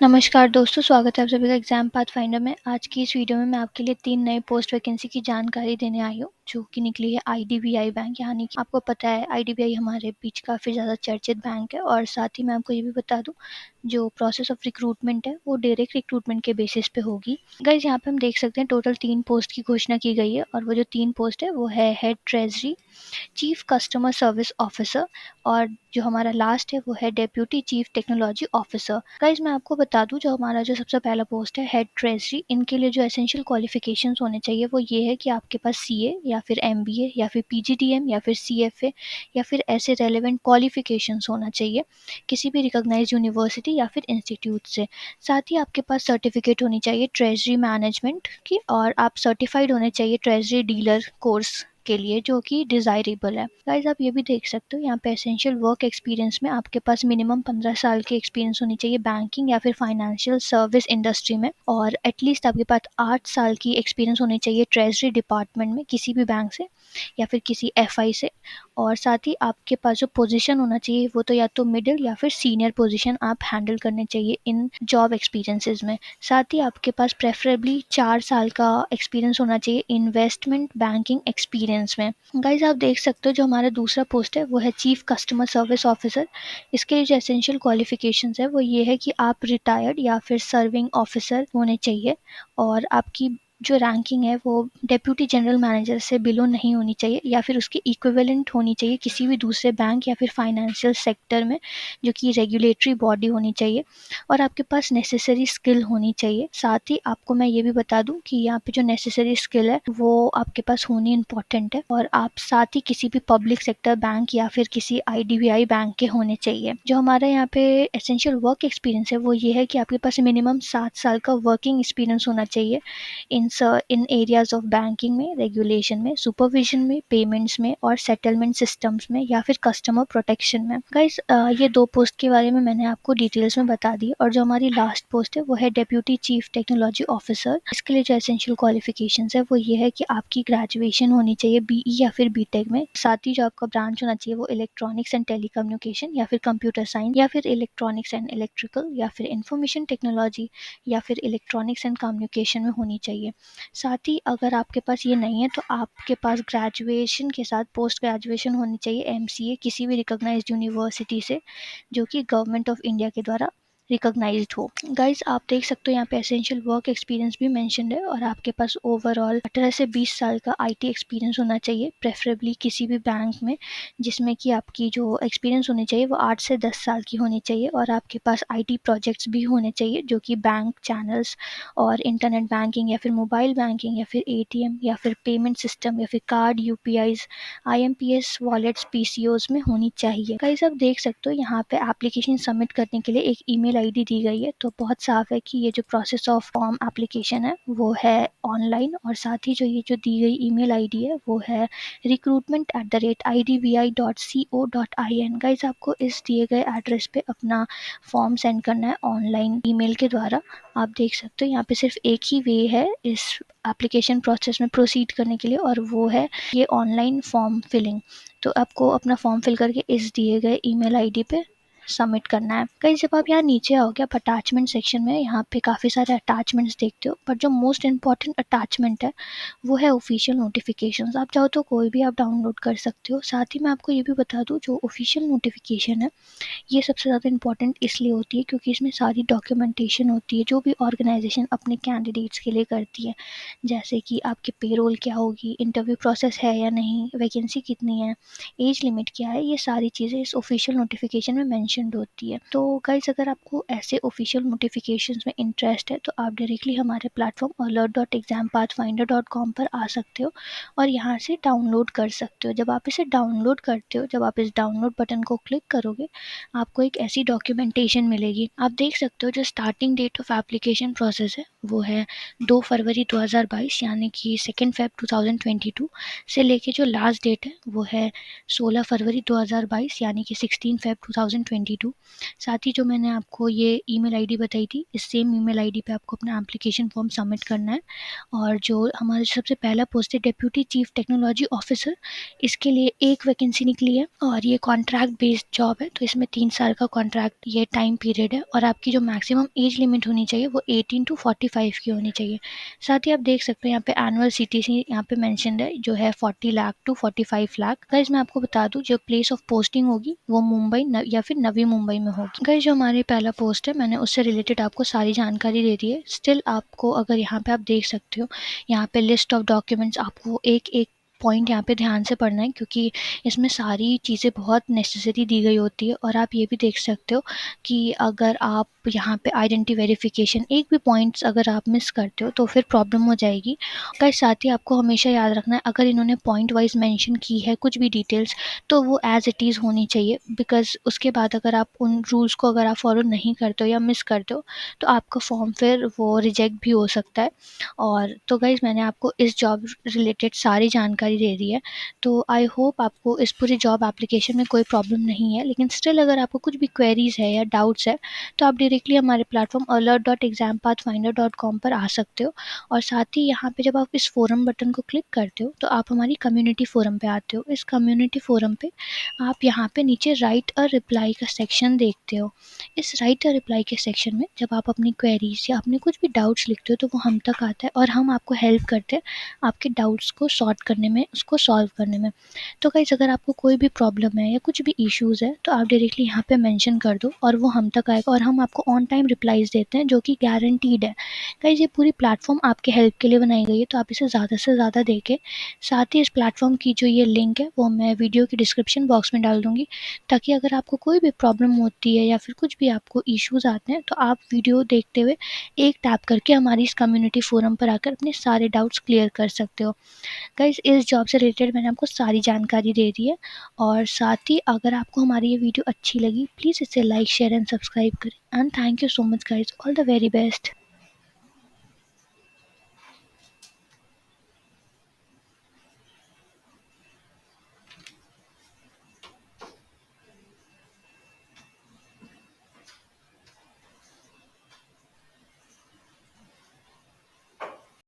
नमस्कार दोस्तों, स्वागत है आप सभी का एग्जाम पाथ फाइंडर में। आज की इस वीडियो में मैं आपके लिए 3 नए पोस्ट वैकेंसी की जानकारी देने आई हूँ, जो कि निकली है आईडीबीआई बैंक। यानी कि आपको पता है आईडीबीआई हमारे बीच काफ़ी ज़्यादा चर्चित बैंक है। और साथ ही मैं आपको ये भी बता दूँ, जो प्रोसेस ऑफ रिक्रूटमेंट है वो डायरेक्ट रिक्रूटमेंट के बेसिस पे होगी। गाइज, यहाँ पे हम देख सकते हैं टोटल 3 पोस्ट की घोषणा की गई है, और वो जो 3 पोस्ट है वो है head treasury, chief customer service officer, और जो हमारा लास्ट है वो है deputy chief technology officer. Guys, मैं आपको बता दूं, जो हमारा जो सबसे पहला पोस्ट है हेड ट्रेजरी, इनके लिए जो एसेंशियल क्वालिफिकेशंस होने चाहिए वो ये है कि आपके पास सीए या फिर एमबीए या फिर पीजीडीएम या फिर सीएफए या फिर ऐसे रेलेवेंट क्वालिफिकेशंस होना चाहिए किसी भी रिकॉग्नाइज्ड यूनिवर्सिटी या फिर इंस्टीट्यूट से। साथ ही आपके पास सर्टिफिकेट होनी चाहिए ट्रेजरी मैनेजमेंट की, और आप सर्टिफाइड होने चाहिए ट्रेजरी डीलर कोर्स के लिए, जो कि डिज़ायरेबल है। गाइज, आप ये भी देख सकते हो यहाँ पे एसेंशियल वर्क एक्सपीरियंस में आपके पास मिनिमम 15 साल की एक्सपीरियंस होनी चाहिए बैंकिंग या फिर फाइनेंशियल सर्विस इंडस्ट्री में, और एटलीस्ट आपके पास 8 साल की एक्सपीरियंस होनी चाहिए ट्रेजरी डिपार्टमेंट में किसी भी बैंक से या फिर किसी एफआई से। और साथ ही आपके पास जो पोजीशन होना चाहिए वो तो या तो मिडिल या फिर सीनियर पोजीशन आप हैंडल करने चाहिए इन जॉब एक्सपीरियंसेस में। साथ ही आपके पास प्रेफरेबली 4 साल का एक्सपीरियंस होना चाहिए इन्वेस्टमेंट बैंकिंग एक्सपीरियंस में। गाइज, आप देख सकते हो जो हमारा दूसरा पोस्ट है वो है चीफ कस्टमर सर्विस ऑफिसर। इसके लिए जो एसेंशियल क्वालिफिकेशंस है वो ये है कि आप रिटायर्ड या फिर सर्विंग ऑफिसर होने चाहिए, और आपकी जो रैंकिंग है वो डेप्यूटी जनरल मैनेजर से बिलो नहीं होनी चाहिए या फिर उसकी इक्विवेलेंट होनी चाहिए किसी भी दूसरे बैंक या फिर फाइनेंशियल सेक्टर में, जो कि रेगुलेटरी बॉडी होनी चाहिए। और आपके पास नेसेसरी स्किल होनी चाहिए। साथ ही आपको मैं ये भी बता दूं कि यहाँ पे जो नेसेसरी स्किल है वो आपके पास होनी इंपॉर्टेंट है, और आप साथ ही किसी भी पब्लिक सेक्टर बैंक या फिर किसी आईडीबीआई बैंक के होने चाहिए। जो हमारा यहाँ पे एसेंशियल वर्क एक्सपीरियंस है वो ये है कि आपके पास मिनिमम 7 साल का वर्किंग एक्सपीरियंस होना चाहिए इन एरियाज ऑफ बैंकिंग में, रेगुलेशन में, सुपरविजन में, पेमेंट्स में और सेटलमेंट सिस्टम्स में या फिर कस्टमर प्रोटेक्शन में। गाइस, ये 2 पोस्ट के बारे में मैंने आपको डिटेल्स में बता दी। और जो हमारी लास्ट पोस्ट है वो है डेप्यूटी चीफ टेक्नोलॉजी ऑफिसर। इसके लिए जो एसेंशियल क्वालिफिकेशंस है वो ये है कि आपकी ग्रेजुएशन होनी चाहिए बीई या फिर बीटेक में। साथ ही जो आपका ब्रांच होना चाहिए वो इलेक्ट्रॉनिक्स एंड टेलीकम्युनिकेशन या फिर कंप्यूटर साइंस या फिर इलेक्ट्रॉनिक्स एंड इलेक्ट्रिकल या फिर इंफॉर्मेशन टेक्नोलॉजी या फिर इलेक्ट्रॉनिक्स एंड कम्युनिकेशन में होनी चाहिए। साथ ही अगर आपके पास ये नहीं है तो आपके पास ग्रेजुएशन के साथ पोस्ट ग्रेजुएशन होनी चाहिए एमसीए किसी भी रिकॉग्नाइज्ड यूनिवर्सिटी से, जो कि गवर्नमेंट ऑफ इंडिया के द्वारा रिकॉग्नाइज्ड हो। गाइज, आप देख सकते हो यहाँ पे एसेंशियल वर्क एक्सपीरियंस भी मेंशन्ड है, और आपके पास ओवरऑल 18 से 20 साल का आईटी एक्सपीरियंस होना चाहिए, प्रेफरेबली किसी भी बैंक में, जिसमें कि आपकी जो एक्सपीरियंस होनी चाहिए वो 8 से 10 साल की होनी चाहिए। और आपके पास आईटी प्रोजेक्ट्स भी होने चाहिए, जो कि बैंक चैनल्स और इंटरनेट बैंकिंग या फिर मोबाइल बैंकिंग या फिर एटीएम या फिर पेमेंट सिस्टम या फिर कार्ड यूपीआईज आईएमपीएस वॉलेट्स पीसीओज में होनी चाहिए। गाइस, आप देख सकते हो यहाँ पे एप्लीकेशन सबमिट करने के लिए एक ईमेल आईडी दी गई है, तो बहुत साफ है कि ये जो प्रोसेस ऑफ फॉर्म एप्लीकेशन है वो है ऑनलाइन। और साथ ही जो ये जो दी गई ईमेल आईडी है वो है recruitment@idbi.co.in। गाइस, आपको इस दिए गए एड्रेस पे अपना फॉर्म सेंड करना है ऑनलाइन ईमेल के द्वारा। आप देख सकते हो यहाँ पे सिर्फ एक ही वे है इस एप्लीकेशन प्रोसेस में प्रोसीड करने के लिए, और वो है ये ऑनलाइन फॉर्म फिलिंग। तो आपको अपना फॉर्म फिल करके इस दिए गए ईमेल आईडी पे सबमिट करना है। कहीं जब आप यहाँ नीचे आओगे, आप अटैचमेंट सेक्शन में यहाँ पे काफ़ी सारे अटैचमेंट्स देखते हो, पर जो मोस्ट इंपॉर्टेंट अटैचमेंट है वो है ऑफिशियल नोटिफिकेशंस। आप चाहो तो कोई भी आप डाउनलोड कर सकते हो। साथ ही मैं आपको ये भी बता दूँ, जो ऑफिशियल नोटिफिकेशन है ये सबसे ज़्यादा इंपॉर्टेंट इसलिए होती है क्योंकि इसमें सारी डॉक्यूमेंटेशन होती है जो भी ऑर्गेनाइजेशन अपने कैंडिडेट्स के लिए करती है, जैसे कि आपके पेरोल क्या होगी, इंटरव्यू प्रोसेस है या नहीं, वैकेंसी कितनी है, एज लिमिट क्या है, ये सारी चीज़ें इस ऑफिशियल नोटिफिकेशन में मैंशनड होती है। तो गाइस, अगर आपको ऐसे ऑफिशियल नोटिफिकेशन में इंटरेस्ट है तो आप डायरेक्टली हमारे प्लेटफॉर्म alert.exampathfinder.com पर आ सकते हो और यहाँ से डाउनलोड कर सकते हो। जब आप इसे डाउनलोड करते हो, जब आप इस डाउनलोड बटन को क्लिक करोगे, आपको एक ऐसी डॉक्यूमेंटेशन मिलेगी। आप देख सकते हो जो starting date of application process है वो है 2 फरवरी 2022 यानी कि 2 फेब 2022 से लेके जो लास्ट डेट है वो है 16 फरवरी 2022 यानी कि 16 फेब 2022। साथ ही जो मैंने आपको ये ईमेल आईडी बताई थी, इस सेम ईमेल आईडी पे आपको अपना एप्लीकेशन फॉर्म सबमिट करना है। और जो हमारा सबसे पहला पोस्ट है डिप्यूटी चीफ टेक्नोलॉजी ऑफिसर, इसके लिए एक वैकेंसी निकली है और ये कॉन्ट्रैक्ट बेस्ड जॉब है। तो इसमें 3 साल का कॉन्ट्रैक्ट ये टाइम पीरियड है और आपकी जो मैक्सिमम एज लिमिट होनी चाहिए वो 18 to 45 की होनी चाहिए। साथ ही आप देख सकते हैं यहाँ पे एनुअल सीटीसी यहाँ पे मेंशन्ड है जो है 40 लाख टू 45 लाख। गाइस मैं आपको बता दूं जो प्लेस ऑफ पोस्टिंग होगी वो मुंबई या फिर नवी मुंबई में होगी। गाइस जो हमारी पहला पोस्ट है मैंने उससे रिलेटेड आपको सारी जानकारी दे दी है। स्टिल आपको अगर यहाँ पे आप देख सकते हो, यहाँ पे लिस्ट ऑफ डॉक्यूमेंट्स, आपको एक एक पॉइंट यहाँ पे ध्यान से पढ़ना है क्योंकि इसमें सारी चीज़ें बहुत नेसेसरी दी गई होती है। और आप ये भी देख सकते हो कि अगर आप यहाँ पे आइडेंटिटी वेरिफिकेशन एक भी पॉइंट्स अगर आप मिस करते हो तो फिर प्रॉब्लम हो जाएगी। का साथ ही आपको हमेशा याद रखना है अगर इन्होंने पॉइंट वाइज मेंशन की है कुछ भी डिटेल्स तो वो एज इट इज़ होनी चाहिए, बिकॉज उसके बाद अगर आप उन रूल्स को अगर आप फॉलो नहीं करते हो या मिस करते हो तो आपका फॉर्म फिर वो रिजेक्ट भी हो सकता है। और तो गाइज मैंने आपको इस जॉब रिलेटेड सारी जानकारी दे दी है। तो आई होप आपको इस पूरी जॉब एप्लीकेशन में कोई प्रॉब्लम नहीं है, लेकिन स्टिल अगर आपको कुछ भी क्वेरीज है या डाउट्स है तो आप डायरेक्टली हमारे प्लेटफॉर्म alert.exampathfinder.com पर आ सकते हो। और साथ ही यहाँ पे जब आप इस फोरम बटन को क्लिक करते हो तो आप हमारी कम्युनिटी फोरम पे आते हो। इस कम्युनिटी फोरम पे आप यहाँ पे नीचे राइट अ रिप्लाई का सेक्शन देखते हो। इस राइट अ रिप्लाई के सेक्शन में जब आप अपनी क्वेरीज या अपने कुछ भी डाउट्स लिखते हो तो वो हम तक आता है और हम आपको हेल्प करते हैं आपके डाउट्स को सॉर्ट करने में, उसको सॉल्व करने में। तो गाइस अगर आपको कोई भी प्रॉब्लम है या कुछ भी इश्यूज़ है तो आप डायरेक्टली यहाँ पे मेंशन कर दो और वो हम तक आएगा और हम आपको ऑन टाइम रिप्लाईज देते हैं जो कि गारंटीड है। गाइस ये पूरी प्लेटफॉर्म आपके हेल्प के लिए बनाई गई है, तो आप इसे ज़्यादा से ज़्यादा देखें। साथ ही इस प्लेटफॉर्म की जो ये लिंक है वो मैं वीडियो की डिस्क्रिप्शन बॉक्स में डाल दूँगी, ताकि अगर आपको कोई भी प्रॉब्लम होती है या फिर कुछ भी आपको इश्यूज़ आते हैं तो आप वीडियो देखते हुए एक टैप करके हमारी इस कम्युनिटी फोरम पर आकर अपने सारे डाउट्स क्लियर कर सकते हो। गाइस इस जॉब से रिलेटेड मैंने आपको सारी जानकारी दे दी है। और साथ ही अगर आपको हमारी ये वीडियो अच्छी लगी प्लीज़ इसे लाइक शेयर एंड सब्सक्राइब करें। And thank you so much guys, all the very best.